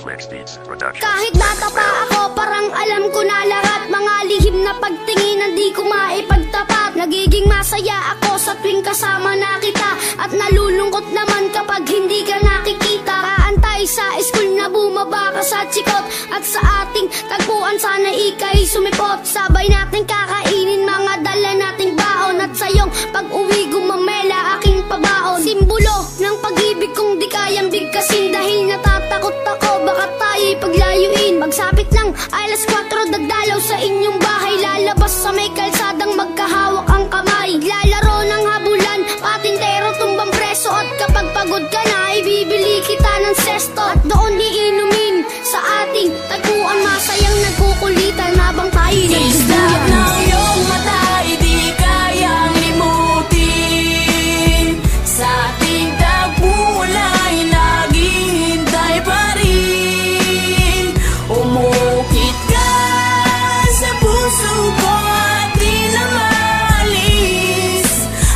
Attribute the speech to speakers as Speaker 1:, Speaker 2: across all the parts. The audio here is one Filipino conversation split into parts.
Speaker 1: Flex Beats Production.
Speaker 2: Kahit bata pa ako, parang alam ko na lahat. Mga lihim na pagtingin, di ko maipagtapat. Nagiging masaya ako sa tuwing kasama na kita, at nalulungkot naman kapag hindi ka nakikita. Kaantay sa school na bumaba ka sa chikot, at sa ating tagpuan sana ika'y sumipot. Sabay natin kakainin mga dala nating baon, at sayong pag-uwi gumamela aking pabaon. Simbolo ng pag-ibig kong di kayang bigkasin, dahil natatakot ako baka tayo'y paglayuin. Magsapit lang alas 4, dagdalaw sa inyong bahay, lalabas sa may kalsadang magkahawak ang kamay. Lalaro ng habulan, patintero tumbang preso, at kapag pagod ka na ibibili kita ng sesto. At doon iinumin sa ating tagpuan, masayang nagkukulitan habang tayo'y nagduduyan.
Speaker 3: ng iyong mata ay di kayang limutin. Sa ating tagpuan ay naghihintay pa rin. Umukit ka sa puso ko at di na maalis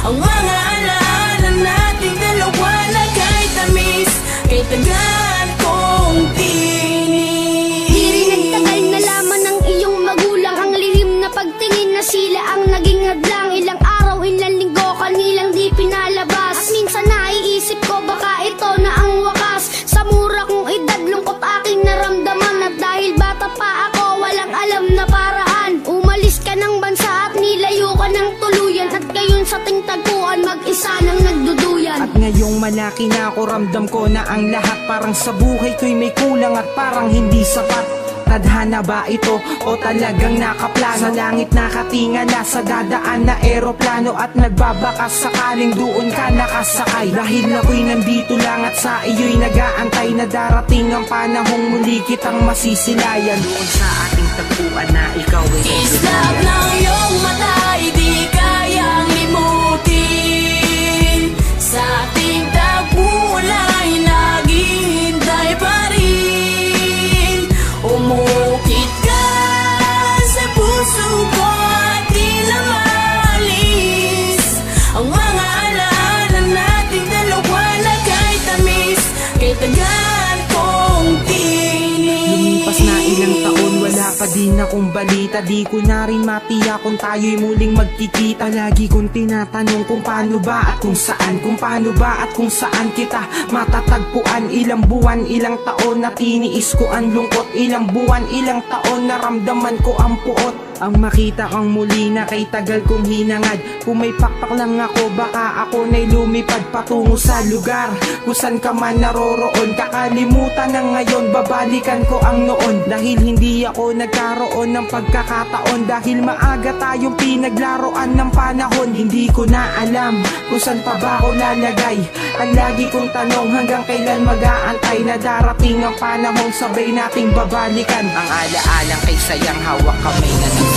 Speaker 3: ang mga alaala nating dalawa na kahit tamis, kay tagal kong tinis.
Speaker 2: Di rin nagtagal na laman ng iyong magulang, ang lihim na pagtingin na sila ang naging hadlang. Ilang araw, ilang linggo, kanilang di pinalabas, at minsan naiisip ko baka ito na ang wakas. Sa mura kong edad, lungkot aking naramdaman, at dahil bata pa ako, walang alam na paraan. Umalis ka ng bansa at nilayo ka ng tuluyan, at ngayon sa tingtagpuan mag-isa nang nagduduyan.
Speaker 4: At ngayong malaki na ako, ramdam ko na ang lahat parang sa buhay ko'y may kulang at parang hindi sapat. Tadhana ba ito o talagang nakaplano? Sa langit nakatingala sa dadaan na eroplano, at nagbabakas sakaling doon ka nakasakay. Dahil ako'y nandito lang at sa iyo'y nag-aantay na darating ang panahong muli kitang masisilayan. Doon sa ating tagpuan na ikaw ay
Speaker 3: Islap ng iyong mata ay di kayang limutin. Sa ating tagpuan ay naghihintay pa rin. Umukit ka sa puso ko at di na maalis ang mga alaala nating dalawa na kahit tamis, kay tagal kong tinis.
Speaker 4: Lumipas na ilang taon, wala pa din akong balita. Di ko na rin matiyak kung tayo'y muling magkikita. Lagi kong tinatanong kung paano ba at kung saan, kung paano ba at kung saan kita matatagpuan. Ilang buwan, ilang taon na tiniis ko ang lungkot. Ilang buwan, ilang taon naramdaman ko ang puot. Ang makita kang muli na kay tagal kong hinangad. Kung may pakpak lang ako, baka ako na'y lumipad patungo sa lugar kung saan ka man naroroon. Kakalimutan na ngayon, babalikan ko ang noon. Dahil hindi ako nagkaroon ng pagkakataon, dahil maaga tayong pinaglaruan ng panahon. Hindi ko na alam kung saan pa ba ako lalagay. Ang lagi kong tanong, hanggang kailan mag-aantay na darating ang panahon sabay nating babalikan. Ang alaalang kay sayang hawak kamay na